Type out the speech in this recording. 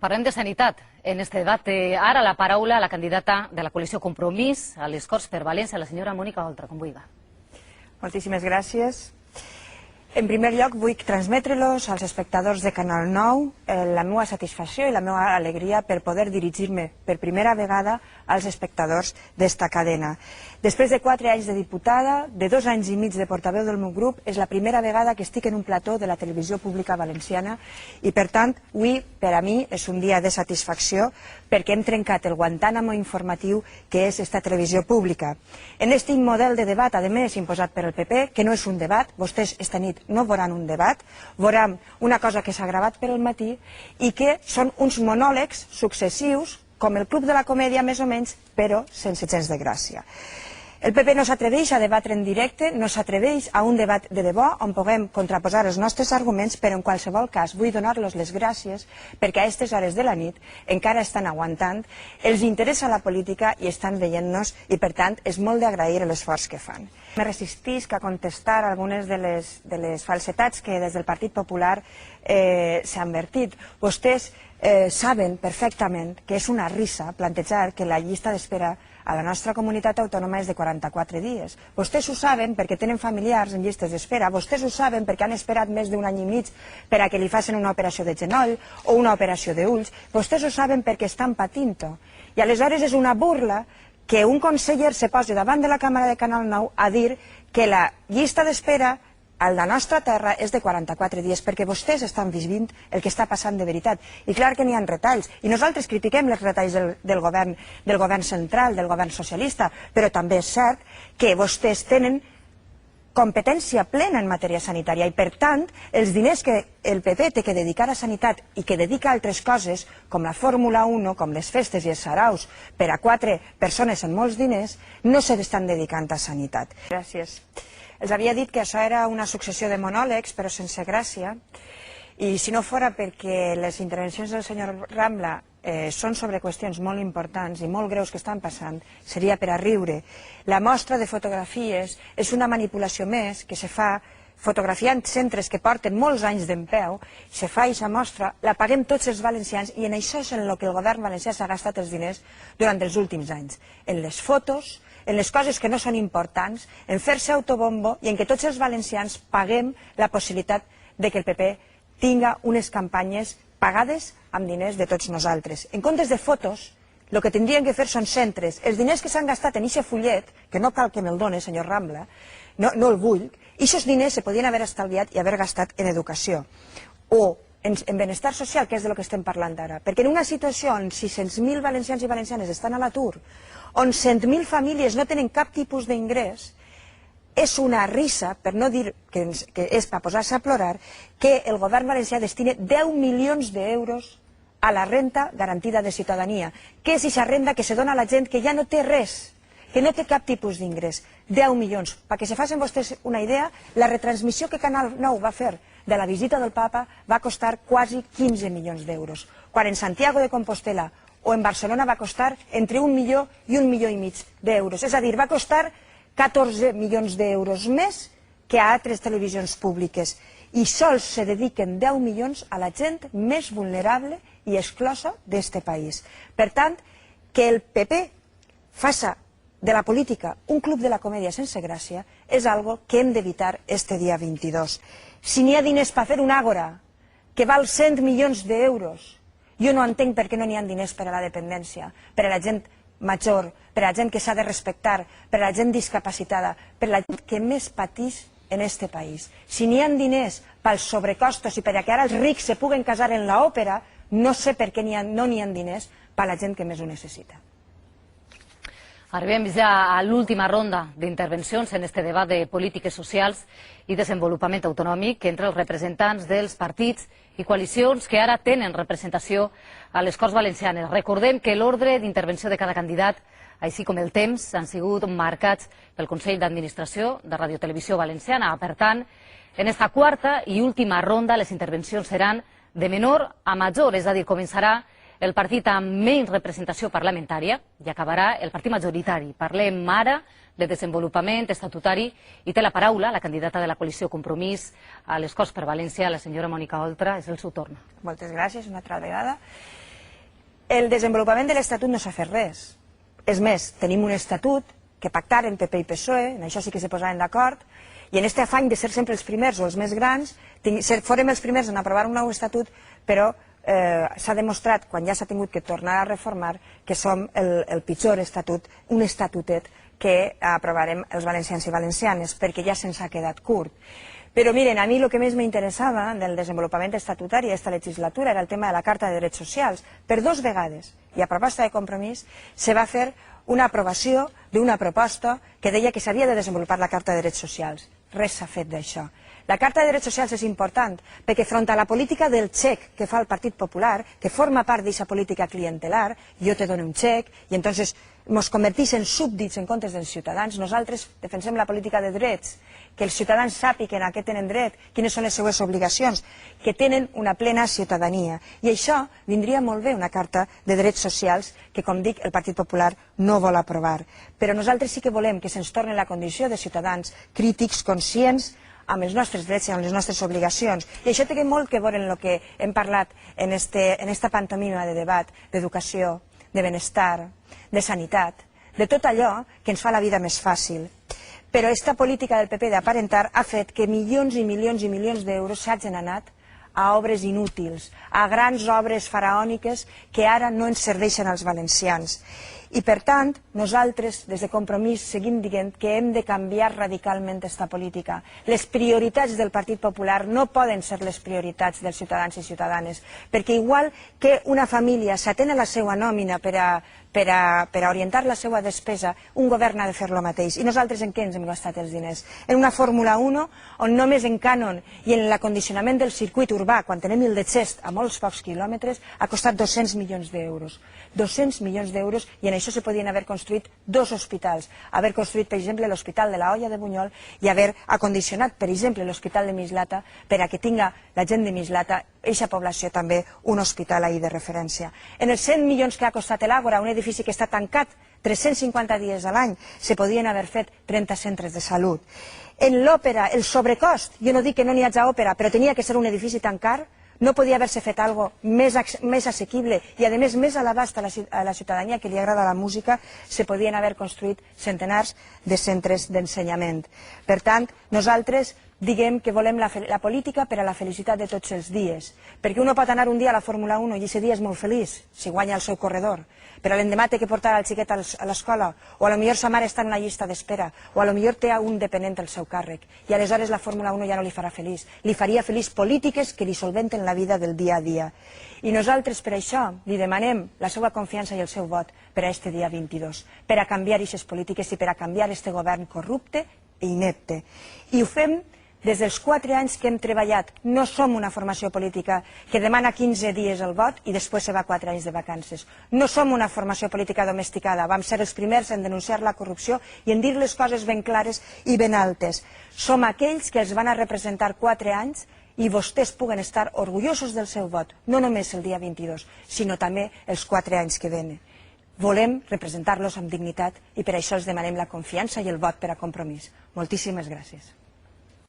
Parlem de sanitat. En este debat té ara la paraula la candidata de la coalició Compromís a les Corts per València, la senyora Mònica Oltra. Com vulgui. Moltíssimes gràcies. En primer lloc, vull transmetre-los als espectadors de Canal 9 la meva satisfacció i la meva alegria per poder dirigir-me per primera vegada als espectadors d'esta cadena. Després de 4 anys de diputada, de 2 anys i mig de portaveu del meu grup, és la primera vegada que estic en un plató de la televisió pública valenciana i, per tant, avui, per a mi, és un dia de satisfacció perquè hem trencat el Guantánamo informatiu que és esta televisió pública. En este model de debat, a més, imposat per el PP, que no és un debat, vostès esta nit no veuran un debat, veuran una cosa que s'ha gravat per al matí i que són uns monòlegs successius, com el Club de la Comèdia, més o menys, però sense gens de gràcia. El PP no s'atreveix a debatre en directe, no s'atreveix a un debat de debò on puguem contraposar els nostres arguments, però en qualsevol cas vull donar-los les gràcies perquè a aquestes hores de la nit encara estan aguantant, els interessa la política i estan veient-nos i per tant és molt d'agrair l'esforç que fan. Me resistisc a contestar algunes de les falsetats que des del Partit Popular s'han vertit. Vostès saben perfectament que és una risa plantejar que la llista d'espera a la nostra comunitat autònoma és de 44 dies. Vostès ho saben perquè tenen familiars en llistes d'espera, vostès ho saben perquè han esperat més d'un any i mig per a que li facin una operació de genoll o una operació d'ulls, vostès ho saben perquè estan patint-ho. I aleshores és una burla que un conseller se posi davant de la càmera de Canal 9 a dir que la llista d'espera a la nostra terra és de 44 dies, perquè vostès estan vivint el que està passant de veritat. I clar que n'hi ha retalls, i nosaltres critiquem els retalls del govern central, del govern socialista, però també és cert que vostès tenen competència plena en matèria sanitària i, per tant, els diners que el PP té que dedicar a sanitat i que dedica a altres coses, com la Fórmula 1, com les festes i els saraus, per a 4 persones en molts diners, no s'estan dedicant a sanitat. Gràcies. Els havia dit que això era una successió de monòlegs, però sense gràcia, i si no fora perquè les intervencions del senyor Rambla són sobre qüestions molt importants i molt greus que estan passant, seria per a riure. La mostra de fotografies és una manipulació més que se fa fotografiant centres que porten molts anys d'empeu, se fa aquesta mostra, la paguem tots els valencians i en això és en el que el govern valencià s'ha gastat els diners durant els últims anys, en les fotos, en les coses que no són importants, en fer-se autobombo i en què tots els valencians paguem la possibilitat de que el PP tinga unes campanyes pagades amb diners de tots nosaltres. En comptes de fotos, el que tindrien que fer són centres. Els diners que s'han gastat en aquest fullet, que no cal que me'l doni, senyor Rambla, no el vull, i aquests diners se podien haver estalviat i haver gastat en educació. O en benestar social, que és del que estem parlant ara. Perquè en una situació on 600.000 valencians i valencianes estan a l'atur, on 100.000 famílies no tenen cap tipus d'ingrés, és una risa, per no dir que és per posar-se a plorar, que el govern valencià destini 10 milions d'euros a la renta garantida de ciutadania, que és aquesta renda que se dona a la gent que ja no té res, que no té cap tipus d'ingrés. 10 milions. Perquè se facin vostès una idea, la retransmissió que Canal 9 va fer de la visita del papa va costar quasi 15 milions d'euros, quan en Santiago de Compostela o en Barcelona va costar entre 1 milió i 1,5 milió d'euros. És a dir, va costar 14 milions d'euros més que a altres televisions públiques. I sols se dediquen 10 milions a la gent més vulnerable i exclosa d'este país. Per tant, que el PP faça de la política un club de la comèdia sense gràcia és algo que hem d'evitar este dia 22. Si n'hi ha diners per fer un àgora que val 100 milions d'euros, jo no entenc per què no n'hi ha diners per a la dependència, per a la gent major, per a la gent que s'ha de respectar, per a la gent discapacitada, per a la gent que més pateix en este país. Si n'hi ha diners pels sobrecostos i per a que ara els rics se puguen casar en l'òpera, no sé per què no n'hi ha diners per a la gent que més ho necessita. Arribem ja a l'última ronda d'intervencions en este debat de polítiques socials i desenvolupament autonòmic entre els representants dels partits i coalicions que ara tenen representació a les Corts Valencianes. Recordem que l'ordre d'intervenció de cada candidat, així com el temps, han sigut marcats pel Consell d'Administració de Radiotelevisió Valenciana. Per tant, en esta quarta i última ronda les intervencions seran de menor a major, és a dir, començarà el partit amb menys representació parlamentària i acabarà el partit majoritari. Parlem ara de desenvolupament estatutari i té la paraula la candidata de la coalició Compromís a les Corts per València, la senyora Mònica Oltra. És el seu torn. Moltes gràcies una altra vegada. El desenvolupament de l'Estatut no s'ha fet res. És més, tenim un Estatut que pactaren PP i PSOE, en això sí que se posaven d'acord, i en aquest afany de ser sempre els primers o els més grans, fórem els primers en aprovar un nou Estatut, però s'ha demostrat, quan ja s'ha tingut que tornar a reformar, que som el pitjor estatut, un estatutet que aprovarem els valencians i valencianes, perquè ja se'ns ha quedat curt. Però miren, a mi el que més m'interessava del desenvolupament estatutari d'aquesta legislatura era el tema de la Carta de Drets Socials. Per 2 vegades, i a proposta de Compromís, se va fer una aprovació d'una proposta que deia que s'havia de desenvolupar la Carta de Drets Socials. Res s'ha fet d'això. La Carta de Drets Socials és important perquè front a la política del xec que fa el Partit Popular, que forma part d'aquesta política clientelar, jo te dono un xec i entonces ens convertís en súbdits en comptes dels ciutadans, nosaltres defensem la política de drets, que els ciutadans sàpiguen a què tenen dret, quines són les seues obligacions, que tenen una plena ciutadania. I això vindria molt bé una Carta de Drets Socials que, com dic, el Partit Popular no vol aprovar. Però nosaltres sí que volem que se'ns torni la condició de ciutadans crítics, conscients, amb els nostres drets i amb les nostres obligacions. I això té molt que veure amb el que hem parlat en esta pantomima de debat, d'educació, de benestar, de sanitat, de tot allò que ens fa la vida més fàcil. Però aquesta política del PP d'aparentar ha fet que milions i milions i milions d'euros s'hagin anat a obres inútils, a grans obres faraòniques que ara no ens serveixen als valencians. I per tant, nosaltres, des de Compromís, seguim dient que hem de canviar radicalment aquesta política. Les prioritats del Partit Popular no poden ser les prioritats dels ciutadans i ciutadanes, perquè igual que una família s'atén a la seva nòmina per a orientar la seva despesa, un govern ha de fer el mateix. I nosaltres en què ens hem gastat els diners? En una Fórmula 1 on només en cànon i en l'acondicionament del circuit urbà, quan tenem el de Xest a molts pocs quilòmetres, ha costat 200 milions d'euros. 200 milions d'euros, i en això se podien haver construït 2 hospitals. Haver construït, per exemple, l'Hospital de la Hoya de Bunyol i haver acondicionat, per exemple, l'Hospital de Mislata per a que tinga la gent de Mislata, eixa població també, un hospital ahí de referència. En els 100 milions que ha costat l'Àgora, un edifici que està tancat 350 dies a l'any, se podien haver fet 30 centres de salut. En l'òpera, el sobrecost, jo no dic que no n'hi hagi òpera, però tenia que ser un edifici tan car, no podia haver-se fet alguna cosa més assequible i, a més, més a l'abast a la ciutadania que li agrada la música, se podien haver construït centenars de centres d'ensenyament. Per tant, nosaltres diguem que volem la política per a la felicitat de tots els dies, perquè un pot anar un dia a la Fórmula 1 i aquest dia és molt feliç si guanya el seu corredor, però l'endemà té que portar el xiquet a l'escola, o potser sa mare està en una llista d'espera, o potser té un dependent al seu càrrec, i aleshores la Fórmula 1 ja no li farà feliç. Li faria feliç polítiques que li solventen la vida del dia a dia. I nosaltres per això li demanem la seva confiança i el seu vot per a este dia 22, per a canviar aquestes polítiques i per a canviar este govern corrupte i inepte. I ho fem des dels 4 anys que hem treballat. No som una formació política que demana 15 dies el vot i després se va 4 anys de vacances. No som una formació política domesticada. Vam ser els primers en denunciar la corrupció i en dir les coses ben clares i ben altes. Som aquells que els van a representar 4 anys i vostès puguen estar orgullosos del seu vot, no només el dia 22, sinó també els 4 anys que venen. Volem representar-los amb dignitat i per això els demanem la confiança i el vot per a Compromís. Moltíssimes gràcies.